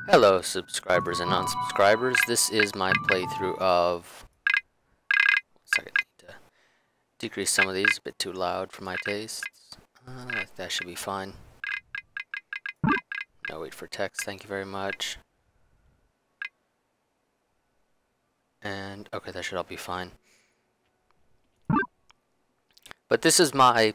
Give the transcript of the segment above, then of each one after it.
Hello subscribers and unsubscribers, this is my playthrough of... One second, I need to decrease some of these, a bit too loud for my tastes. That should be fine. No, wait for text, thank you very much. And, okay, that should all be fine. But this is my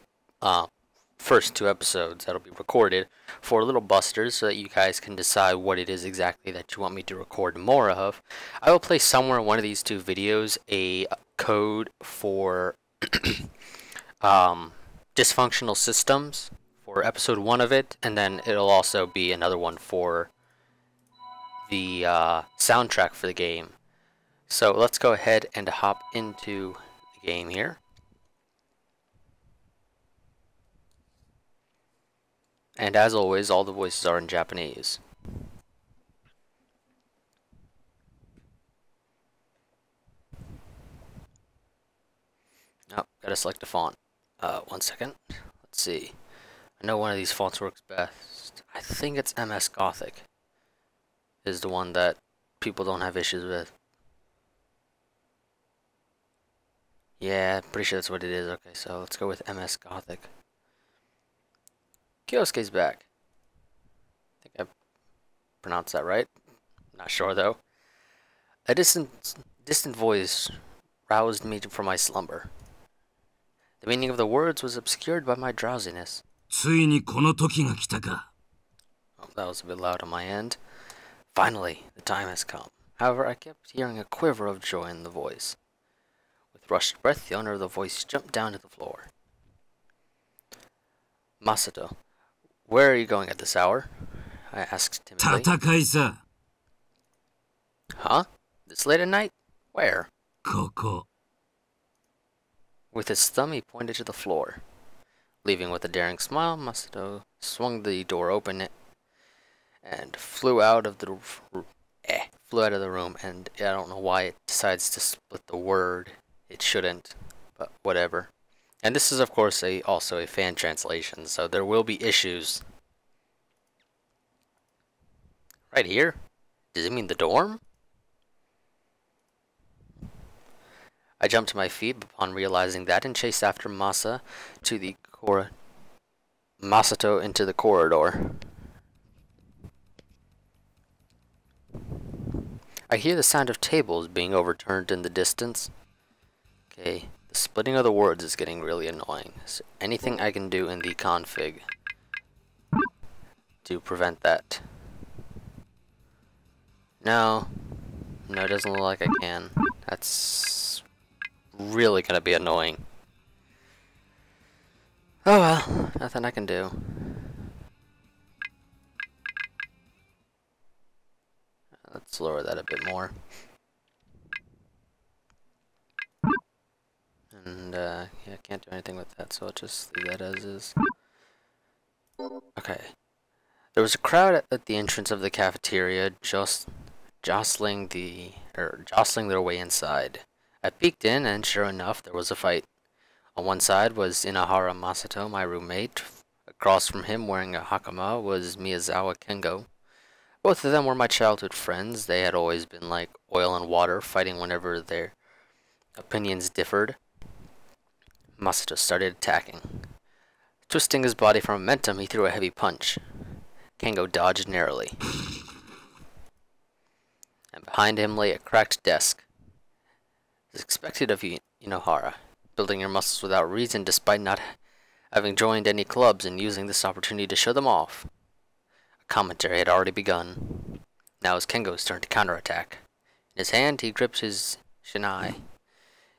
first two episodes that'll be recorded for Little Busters so that you guys can decide what it is exactly that you want me to record more of. I will place somewhere in one of these two videos a code for dysfunctional systems for episode 1 of it, and then it'll also be another one for the soundtrack for the game. So let's go ahead and hop into the game here. And as always, all the voices are in Japanese. Oh, gotta select a font. One second. Let's see. I know one of these fonts works best. I think it's MS Gothic is the one that people don't have issues with. Yeah, pretty sure that's what it is. Okay, so let's go with MS Gothic. Kyosuke's back. I think I pronounced that right. Not sure though. A distant voice roused me from my slumber. The meaning of the words was obscured by my drowsiness. Oh, that was a bit loud on my end. Finally, the time has come. However, I kept hearing a quiver of joy in the voice. With rushed breath, the owner of the voice jumped down to the floor. Masato, where are you going at this hour? I asked timidly. Huh? This late at night? Where? With his thumb, he pointed to the floor. Leaving with a daring smile, Masato swung the door open and flew out of the room. And I don't know why it decides to split the word. It shouldn't, but whatever. And this is, of course, also a fan translation, so there will be issues. Right here? Does it mean the dorm? I jumped to my feet upon realizing that and chased after Masato into the corridor. I hear the sound of tables being overturned in the distance. Okay, the splitting of the words is getting really annoying. Is there anything I can do in the config to prevent that? No, it doesn't look like I can. That's really gonna be annoying. Oh well, nothing I can do. Let's lower that a bit more. And yeah, I can't do anything with that, so I'll just leave that as is. Okay. There was a crowd at the entrance of the cafeteria, just jostling their way inside. I peeked in, and sure enough, there was a fight. On one side was Inahara Masato, my roommate. Across from him, wearing a hakama, was Miyazawa Kengo. Both of them were my childhood friends. They had always been like oil and water, fighting whenever their opinions differed. Masato started attacking. Twisting his body for momentum, he threw a heavy punch. Kengo dodged narrowly. And behind him lay a cracked desk. As expected of Inohara, building your muscles without reason despite not having joined any clubs and using this opportunity to show them off. A commentary had already begun. Now it was Kengo's turn to counterattack. In his hand, he gripped his shinai.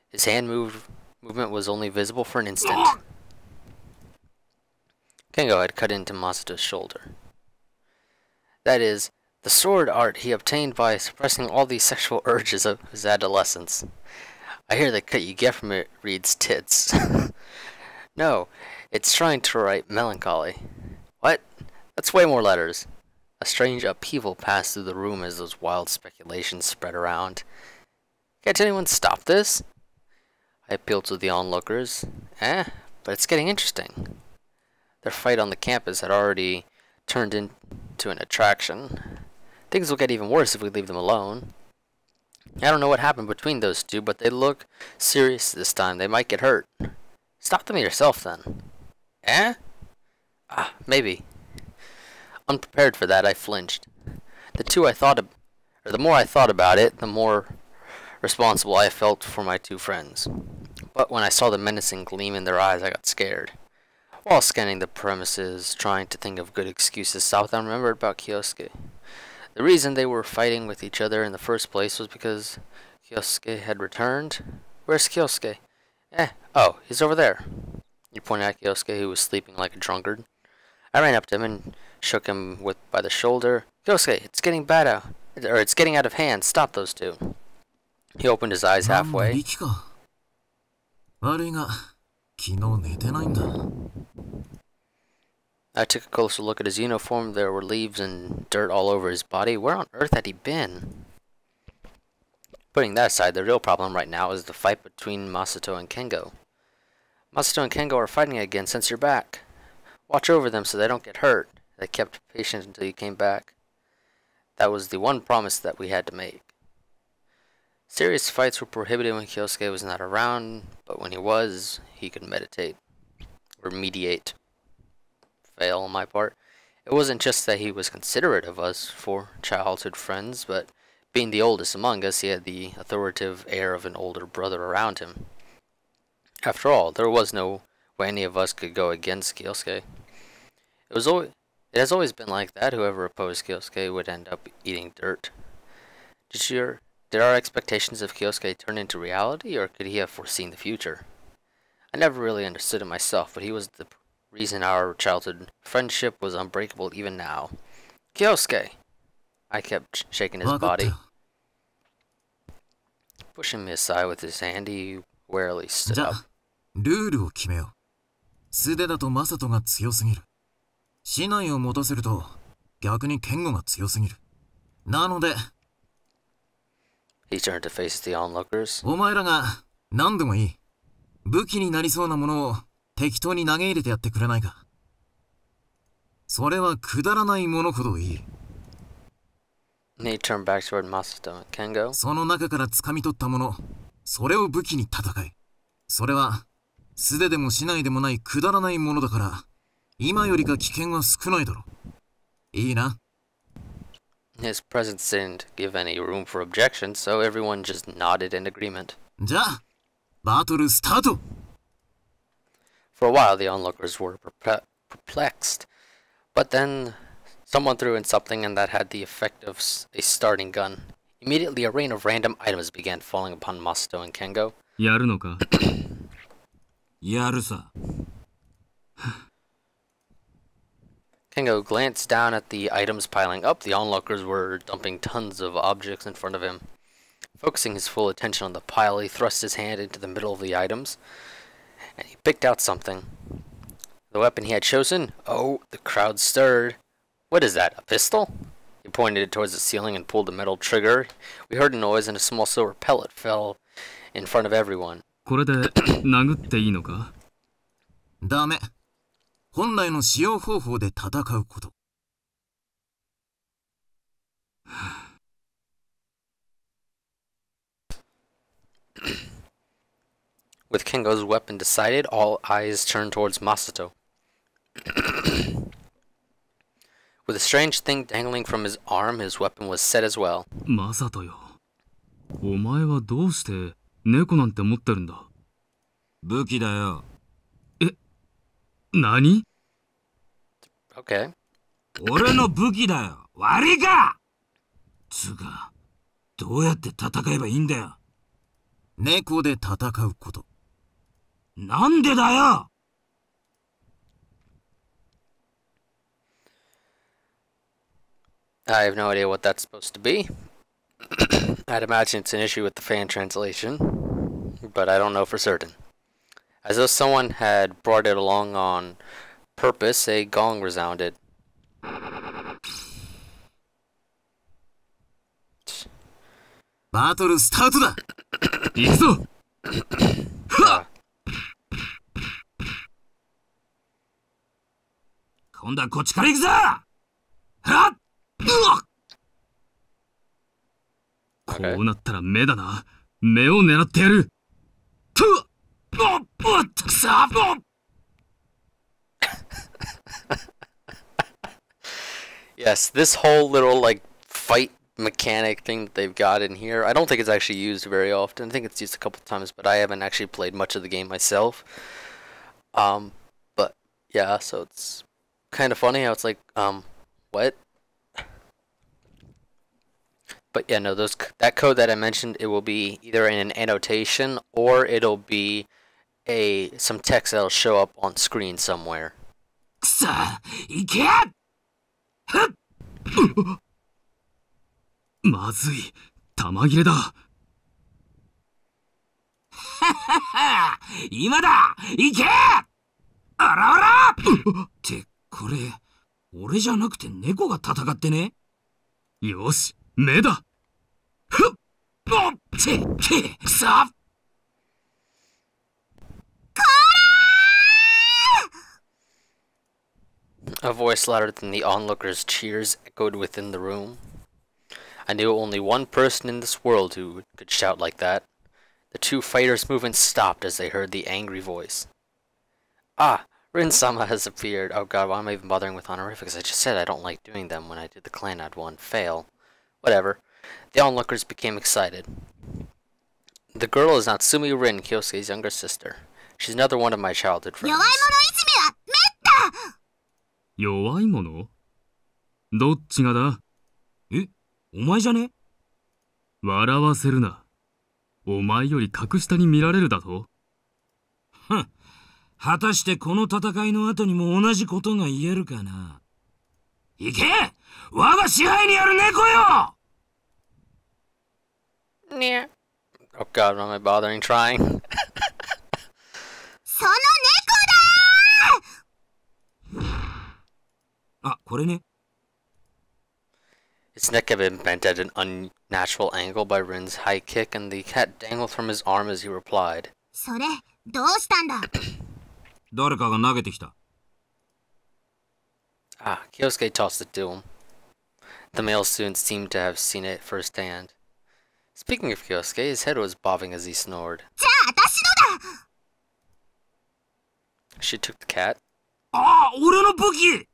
His hand movement was only visible for an instant. Kengo had cut into Masato's shoulder. That is, the sword art he obtained by suppressing all the sexual urges of his adolescence. I hear the cut you get from it reads tits. No, it's trying to write melancholy. What? That's way more letters. A strange upheaval passed through the room as those wild speculations spread around. Can't anyone stop this? I appealed to the onlookers. But it's getting interesting. Their fight on the campus had already turned into an attraction. Things will get even worse if we leave them alone. I don't know what happened between those two, but they look serious this time. They might get hurt. Stop them yourself, then. Eh? Maybe. Unprepared for that, I flinched. The more I thought about it, the more responsible I felt for my two friends. But when I saw the menacing gleam in their eyes, I got scared. While scanning the premises, trying to think of good excuses, Southbound remembered about Kyosuke. The reason they were fighting with each other in the first place was because Kyosuke had returned. Where's Kyosuke? Oh, he's over there. He pointed at Kyosuke, who was sleeping like a drunkard. I ran up to him and shook him by the shoulder. Kyosuke, it's getting it's getting out of hand. Stop those two. He opened his eyes halfway. I took a closer look at his uniform. There were leaves and dirt all over his body. Where on earth had he been? Putting that aside, the real problem right now is the fight between Masato and Kengo. Masato and Kengo are fighting again since you're back. Watch over them so they don't get hurt. They kept patient until you came back. That was the one promise that we had to make. Serious fights were prohibited when Kyosuke was not around, but when he was, he could meditate. Or mediate. Fail on my part. It wasn't just that he was considerate of us for childhood friends, but being the oldest among us, he had the authoritative air of an older brother around him. After all, there was no way any of us could go against Kyosuke. It has always been like that. Whoever opposed Kyosuke would end up eating dirt. Did our expectations of Kyosuke turn into reality, or could he have foreseen the future? I never really understood it myself, but he was the reason our childhood friendship was unbreakable even now. Kyosuke! I kept shaking his body. Pushing me aside with his hand, he warily stood up. ルールを決めよう。素手だとマサトが強すぎる。竹刀を持たせると逆に剣吾が強すぎる。なので、He turned to face the onlookers. お前らが何でもいい。武器になりそうなものを適当に投げ入れてやってくれないか。それはくだらないものほどいい。He turned back toward Masato and Kengo. その中から掴み取ったもの、それを武器に戦え。それは素手でも竹刀でもないくだらないものだから、今よりか危険は少ないだろう。いいな。His presence didn't give any room for objection, so everyone just nodded in agreement. じゃあ、バトルスタート! For a while, the onlookers were perplexed, but then someone threw in something and that had the effect of a starting gun. Immediately, a rain of random items began falling upon Masato and Kengo. やるのか? やるさ. Kengo glanced down at the items piling up. The onlookers were dumping tons of objects in front of him. Focusing his full attention on the pile, he thrust his hand into the middle of the items, and he picked out something. The weapon he had chosen? Oh, the crowd stirred. What is that, a pistol? He pointed it towards the ceiling and pulled the metal trigger. We heard a noise and a small silver pellet fell in front of everyone. これで殴っていいのか? ダメ。本来の使用方法で戦うこと。With Kengo's weapon decided, all eyes turned towards Masato. With a strange thing dangling from his arm, his weapon was set as well. マサトよ。お前はどうして猫なんて持ってるんだ? 武器だよ。え、何? Okay. 俺の武器だよ。悪いか!つうか、どうやって戦えばいいんだよ。猫で戦うこと。なんでだよ! I have no idea what that's supposed to be. I'd imagine it's an issue with the fan translation, but I don't know for certain. As though someone had brought it along on purpose, a gong resounded. Battle startだ! 行くぞ! 今度はこっちから行くぞ! はっ! Okay. こうなったら目だな。目を狙ってやる。くっくそYes, this whole little like fight mechanic thing that they've got in here, I don't think it's actually used very often. I think it's used a couple times, but I haven't actually played much of the game myself. But yeah, so it's kind of funny how it's like, what? But yeah, no, that code that I mentioned, it will be either in an annotation or it'll be some text that'll show up on screen somewhere. くそいけまずい。弾切れだ。今だ行けあらあらってこれ俺じゃなくて猫が戦ってね。よし目だふっおっちくそ A voice louder than the onlookers' cheers echoed within the room. I knew only one person in this world who could shout like that. The two fighters' movement stopped as they heard the angry voice. Ah, Rin-sama has appeared. Oh god, why am I even bothering with honorifics? I just said I don't like doing them. When I did the clan I'd won. Fail. Whatever. The onlookers became excited. The girl is Natsumi Rin, Kyosuke's younger sister. She's another one of my childhood friends. 弱いものどっちがだえお前じゃね笑わせるな。お前より格下に見られるだとふん。果たしてこの戦いの後にも同じことが言えるかな。行け我が支配にある猫よ Yeah. Oh god, am I bothering trying? その猫だあ、これね。 Its neck had been bent at an unnatural angle by Rin's high kick, and the cat dangled from his arm as he replied. それどうしたんだ誰かが投げてきた。 Ah, Kyosuke tossed it to him. The male student seemed to have seen it firsthand. Speaking of Kyosuke, his head was bobbing as he snored. じゃあ私のだ She took the cat. ああ、俺の武器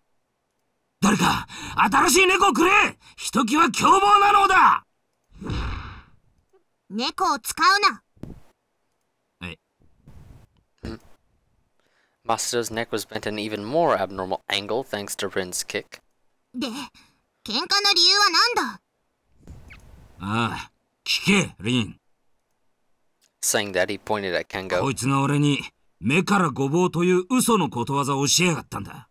誰か、新しい猫をくれひときわ凶暴なのだ猫を使うな Masuda's neck was bent at an even more abnormal angle thanks to Rin's kick. で、喧嘩の理由は何だああ、聞け、リン。 Saying that, he pointed at こ Kengo. いつが俺に目からごぼうという嘘のことわざを教えやがったんだ。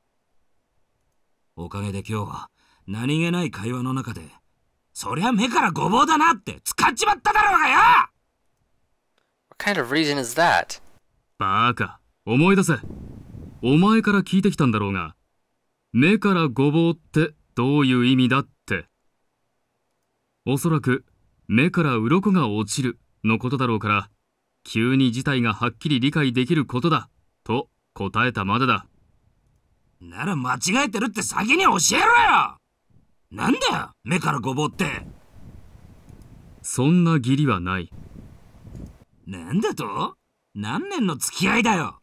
おかげで今日は何気ない会話の中で、そりゃ目からごぼうだなって使っちまっただろうがよ What kind of reason is that? バーカ、思い出せ。お前から聞いてきたんだろうが、目からごぼうってどういう意味だって。おそらく目から鱗が落ちるのことだろうから、急に事態がはっきり理解できることだと答えたまでだ。なら間違えてるって先に教えろよなんだよ目からごぼうって。そんな義理はない。なんだと何年の付き合いだよ。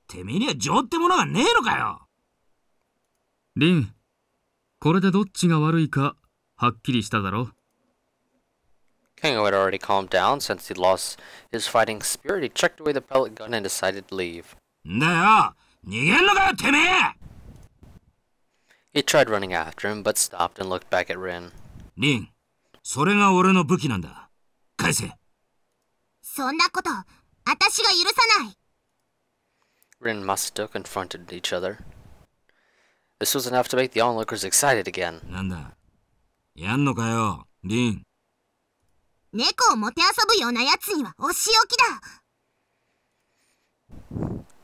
てめえには情ってものがねえのかよ。リン、これでどっちが悪いかはっきりしただろ。Kengo had already calmed down since he'd lost his fighting spirit. He checked away the pellet gun and decided to leave. んだよ逃げんのかよてめえ He tried running after him, but stopped and looked back at Rin. リン、それが俺の武器なんだ。返せ。そんなこと私が許さない Rin and Masuda confronted each other. This was enough to make the onlookers excited again. なんだやんのかよ、リン。猫をもてあそぶようなやつにはお仕置きだ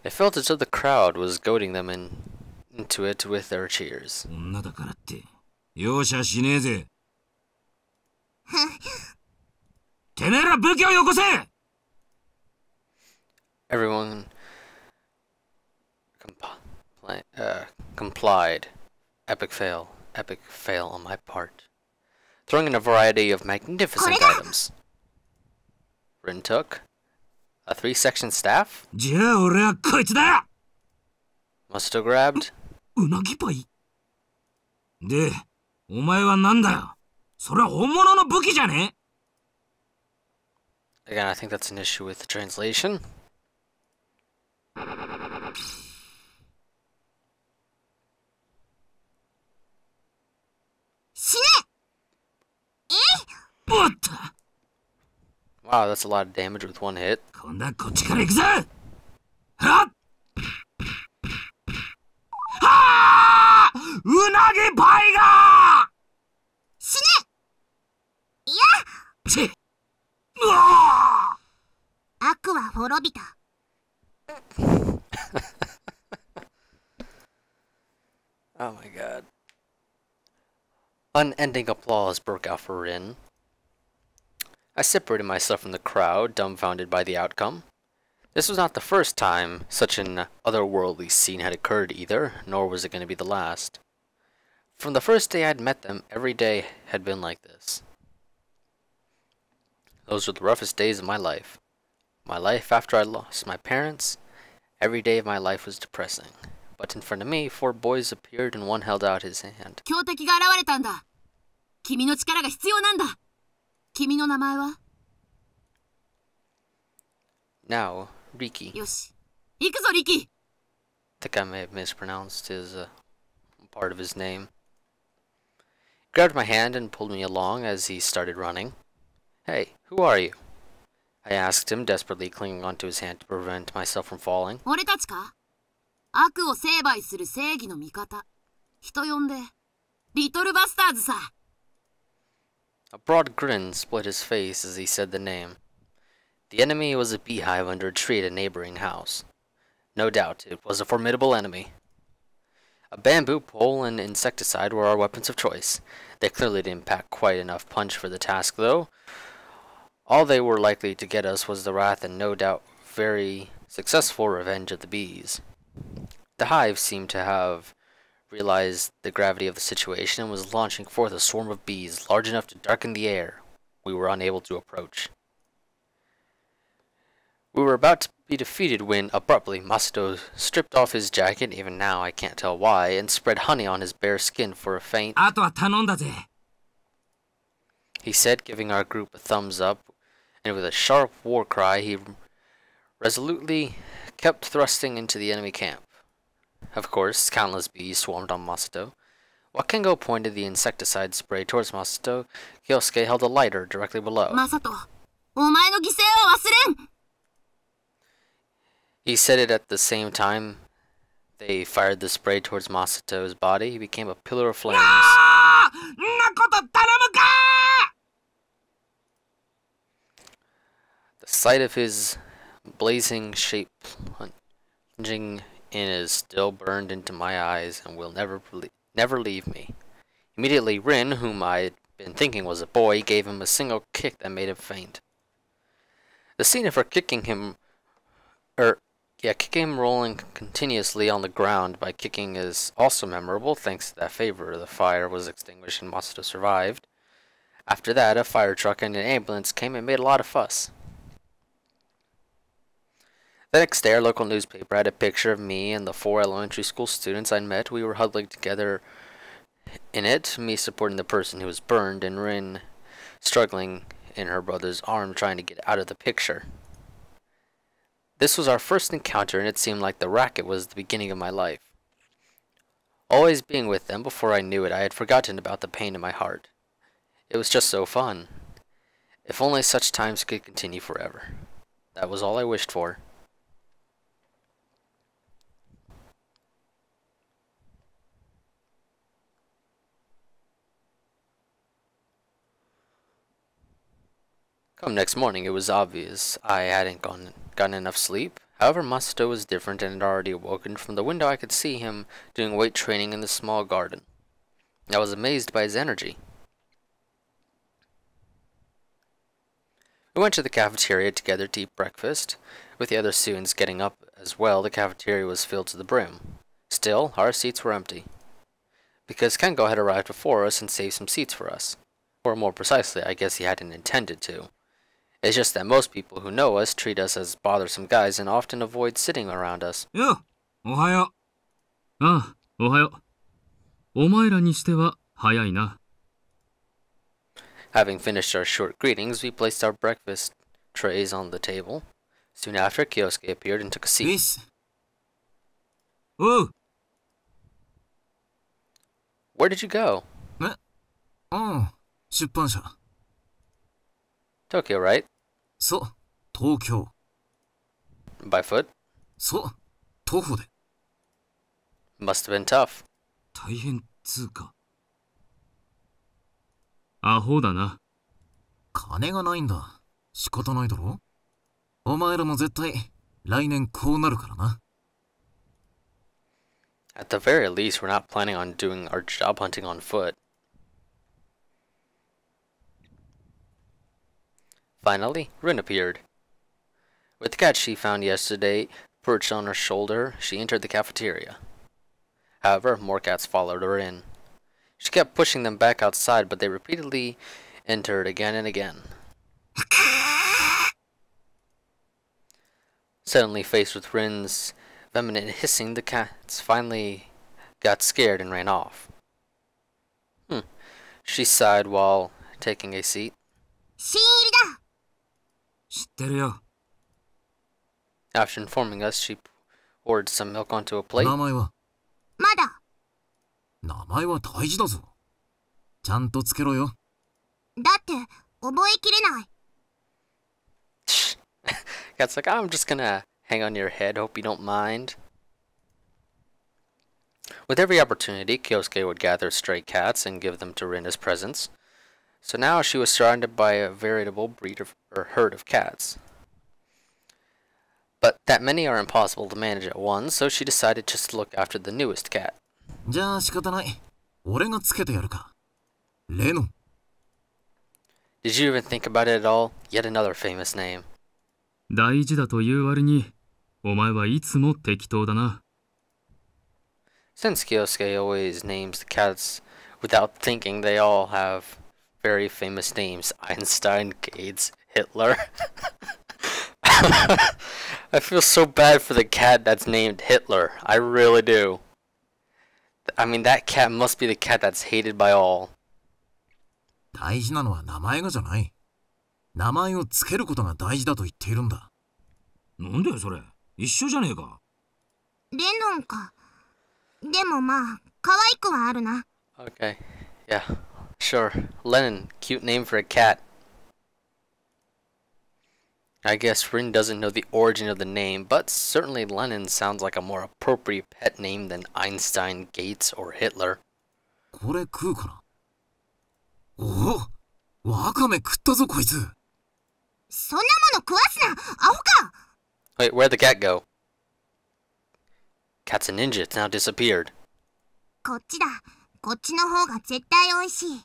It felt as though the crowd was goading them into it with their cheers. 女だからって容赦しねえぜ。てめえら武器をよこせ Everyone complied. Epic fail. Epic fail on my part. Throwing in a variety of magnificent items. Rin took. A 3-section staff? じゃあ俺はこいつだ。 Masato grabbed. うなぎパイ。で、お前はなんだよ。それは本物の武器じゃね？ Again, I think that's an issue with the translation. 死ね！ おっと。 Wow, that's a lot of damage with one hit. 今度はこっちから行くぞ。はっ。はあ！うなぎパイが！ 死ね！いや！ ちっ。うわ！ 悪は滅びた。 Oh my god. Unending applause broke out for Rin. I separated myself from the crowd, dumbfounded by the outcome. This was not the first time such an otherworldly scene had occurred either, nor was it going to be the last. From the first day I had met them, every day had been like this. Those were the roughest days of my life. My life after I lost my parents, every day of my life was depressing. But in front of me, 4 boys appeared and one held out his hand. 強敵が現れたんだ。君の力が必要なんだ。君の名前は？ Now, Riki. よし。行くぞ、リキ。 I think I may have mispronounced his part of his name. He grabbed my hand and pulled me along as he started running. Hey, who are you? I asked him, desperately clinging onto his hand to prevent myself from falling. 俺たちか？悪を成敗する正義の味方。人呼んで、リトルバスターズさ。 A broad grin split his face as he said the name. The enemy was a beehive under a tree at a neighboring house. No doubt, it was a formidable enemy. A bamboo pole and insecticide were our weapons of choice. They clearly didn't pack quite enough punch for the task, though. All they were likely to get us was the wrath and no doubt very successful revenge of the bees. The hive seemed to have realized the gravity of the situation and was launching forth a swarm of bees large enough to darken the air we were unable to approach. We were about to be defeated when, abruptly, Masato stripped off his jacket, even now I can't tell why, and spread honey on his bare skin for a feint. あとは頼んだぜ。 He said, giving our group a thumbs up, and with a sharp war cry, he resolutely kept thrusting into the enemy camp. Of course, countless bees swarmed on Masato. While Kengo pointed the insecticide spray towards Masato, Kyosuke held a lighter directly below. マサト、お前の犠牲は忘れん。 He said it at the same time they fired the spray towards Masato's body. He became a pillar of flames. ああ！んなこと頼むか！ The sight of his blazing shape plunging in is still burned into my eyes and will never leave me. Immediately, Rin, whom I had been thinking was a boy, gave him a single kick that made him faint. The scene of her kicking him rolling continuously on the ground by kicking is also memorable, thanks to that favor. The fire was extinguished and Masato survived. After that, a fire truck and an ambulance came and made a lot of fuss. The next day, our local newspaper had a picture of me and the 4 elementary school students I'd met. We were huddling together in it, me supporting the person who was burned, and Rin struggling in her brother's arm trying to get out of the picture. This was our first encounter, and it seemed like the racket was the beginning of my life. Always being with them, before I knew it, I had forgotten about the pain in my heart. It was just so fun. If only such times could continue forever. That was all I wished for. Come next morning, it was obvious I hadn't gotten enough sleep. However, Masato was different and had already awoken. From the window I could see him doing weight training in the small garden. I was amazed by his energy. We went to the cafeteria together to eat breakfast. With the other students getting up as well, the cafeteria was filled to the brim. Still, our seats were empty. Because Kengo had arrived before us and saved some seats for us. Or more precisely, I guess he hadn't intended to. It's just that most people who know us treat us as bothersome guys and often avoid sitting around us. よ、おはよああ、おはよう。お前らにしては早いな。Having finished our short greetings, we placed our breakfast trays on the table. Soon after, Kyosuke appeared and took a ウィ seat. ス。う。おう。Where did you go? 出版社。 Tokyo, right? 東京。 By foot? 徒歩で。 Must have been tough. 大変つうか。アホだな。金がないんだ。仕方ないだろ。お前らも絶対、来年こうなるからな。At the very least, we're not planning on doing our job hunting on foot. Finally, Rin appeared. With the cat she found yesterday perched on her shoulder, she entered the cafeteria. However, more cats followed her in. She kept pushing them back outside, but they repeatedly entered again and again. Suddenly faced with Rin's feminine hissing, the cats finally got scared and ran off. She sighed while taking a seat. 新入りだ。知ってるよ。After informing us, she poured some milk onto a plate. 名前はまだ。名前は大事だぞ。ちゃんとつけろよ。だって覚えきれない。Cat's like, I'm just gonna hang on your head, hope you don't mind. With every opportunity, Kyosuke would gather stray cats and give them to Rin as presents. So now she was surrounded by a veritable breed of, or herd of cats. But that many are impossible to manage at once, so she decided just to look after the newest cat. じゃあ仕方ない。俺がつけてやるか。レノン。Did you even think about it at all? Yet another famous name. 大事だという割に、お前はいつも適当だな。Since Kyosuke always names the cats without thinking, they all have very famous names. Einstein, Gates, Hitler. I feel so bad for the cat that's named Hitler. I really do. I mean, that cat must be the cat that's hated by all. 大事なのは名前がじゃない。名前をつけることが大事だと言っているんだ。なんだよそれ。一緒じゃねえか。レノンか。でもまあ、可愛くはあるな。Okay. Yeah. Sure. Lennon. Cute name for a cat. I guess Rin doesn't know the origin of the name, but certainly Lennon sounds like a more appropriate pet name than Einstein, Gates, or Hitler. これ食うかな。おお、ワカメ食ったぞこいつ。そんなもの食わすな、アホか。 Wait, where'd the cat go? Cat's a ninja. It's now disappeared. こっちだ。こっちの方が絶対美味しい。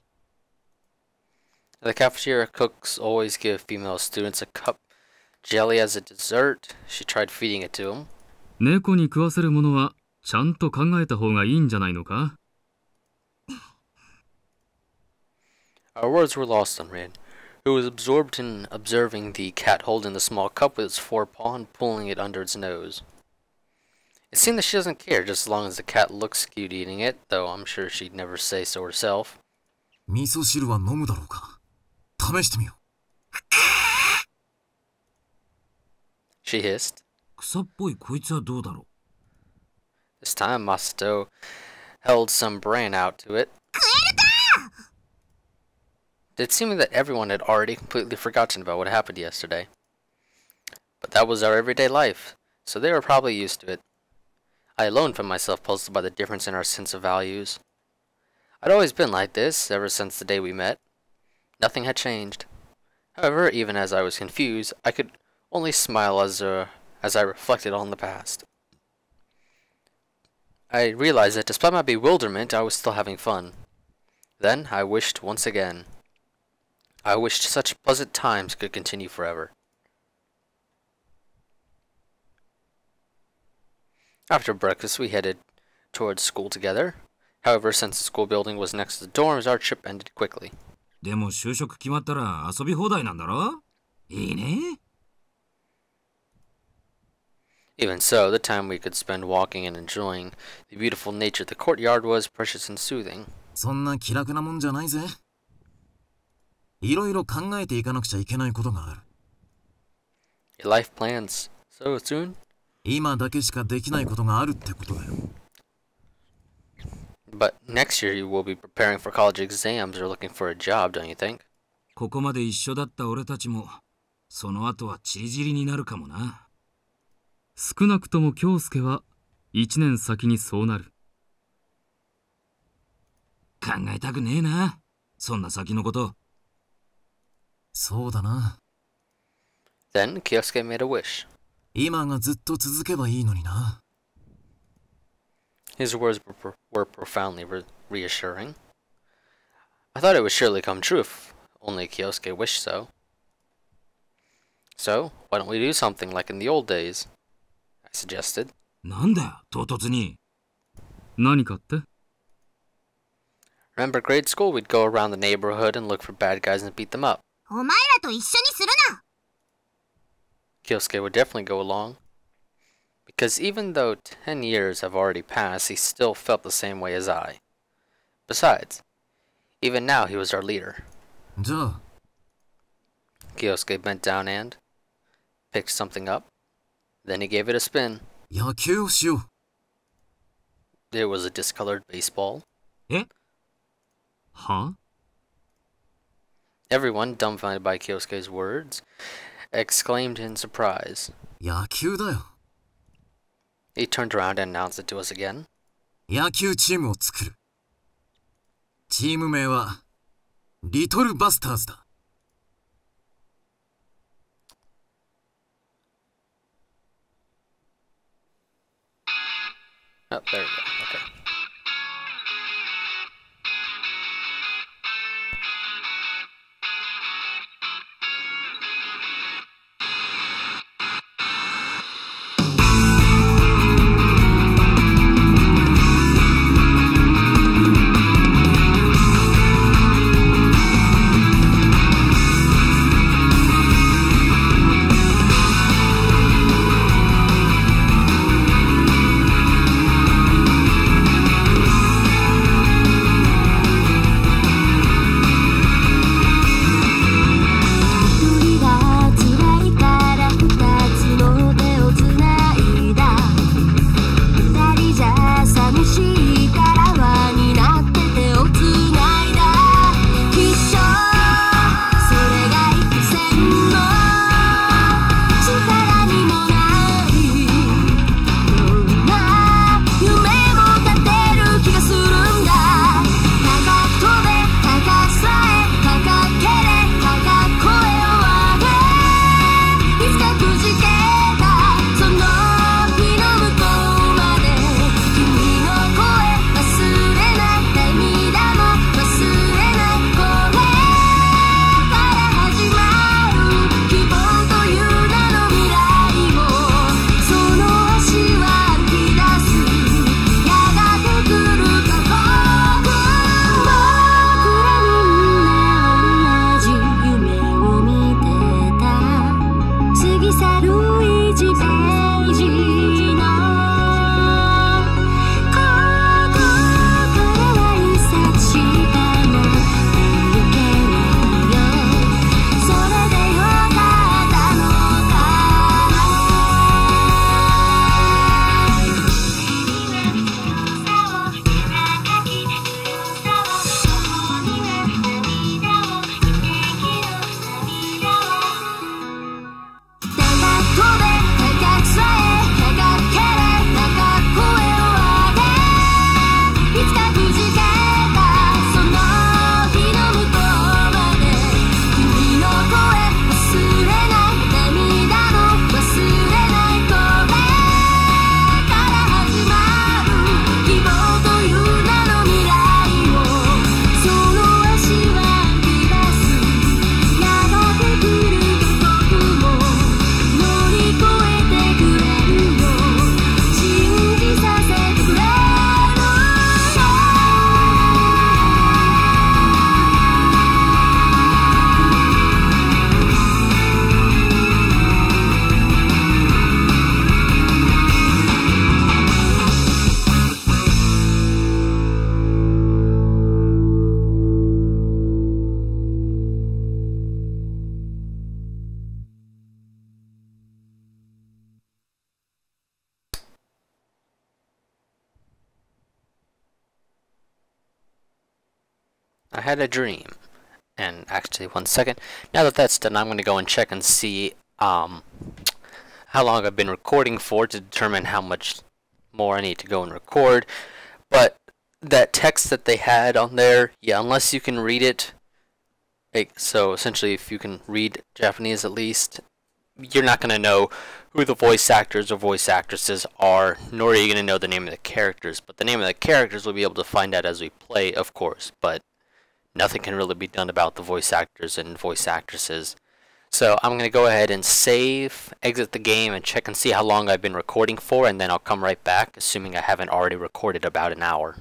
The cafeteria cooks always give female students a cup jelly as a dessert. She tried feeding it to them. 猫に食わせるものはちゃんと考えた方がいいんじゃないのか？ Our words were lost on Rin, who was absorbed in observing the cat holding the small cup with its forepaw and pulling it under its nose. It seemed that she doesn't care just as long as the cat looks cute eating it, though I'm sure she'd never say so herself. 味噌汁は飲むだろうか。試してみよ She hissed. 草っぽいこいつはどうだろ This time, Masato held some bran out to it. It seemed that everyone had already completely forgotten about what happened yesterday. But that was our everyday life, so they were probably used to it. I alone found myself puzzled by the difference in our sense of values. I'd always been like this, ever since the day we met. Nothing had changed. However, even as I was confused, I could only smile as I reflected on the past. I realized that despite my bewilderment, I was still having fun. Then I wished once again. I wished such pleasant times could continue forever. After breakfast, we headed towards school together. However, since the school building was next to the dorms, our trip ended quickly. う。でも就職決まったら遊び放題なんだろ？いいね。 Even so, the time we could spend walking and enjoying the beautiful nature of the courtyard was precious and soothing. そんな気楽なもんじゃないぜ。いろいろ考えていかなくちゃいけないことがある。Your life plans so soon? 今だけしかできないことがあるってことだよ。But next year you will be preparing for college exams or looking for a job, don't you think? ここまで一緒だった俺たちも、その後はチリジリになるかもな。少なくとも京介は1年先にそうなる。考えたくねえな。そんな先のこと。そうだな。Then Kyosuke made a wish. 今がずっと続けばいいのにな。His words were profoundly reassuring. I thought it would surely come true if only Kyosuke wished so. So, why don't we do something like in the old days? I suggested. なんだよ、唐突に。何かって？ Remember grade school? We'd go around the neighborhood and look for bad guys and beat them up. お前らと一緒にするな。 Kyosuke would definitely go along. Because even though 10 years have already passed, he still felt the same way as I. Besides, even now he was our leader. じゃあ、 Kyosuke bent down and picked something up. Then he gave it a spin. 野球をしよう。 It was a discolored baseball. え？は？ Everyone, dumbfounded by Kyosuke's words, exclaimed in surprise. 野球だよ。 He turned around and announced it to us again. 野球チームを作る。チーム名は、リトルバスターズだ。Oh, there we go. Okay. I had a dream. And actually, one second. Now that that's done, I'm going to go and check and see how long I've been recording for to determine how much more I need to go and record. But that text that they had on there, yeah, unless you can read it, so essentially if you can read Japanese at least, you're not going to know who the voice actors or voice actresses are, nor are you going to know the name of the characters. But the name of the characters we'll be able to find out as we play, of course, but nothing can really be done about the voice actors and voice actresses. So I'm going to go ahead and save, exit the game, and check and see how long I've been recording for, and then I'll come right back, assuming I haven't already recorded about an hour.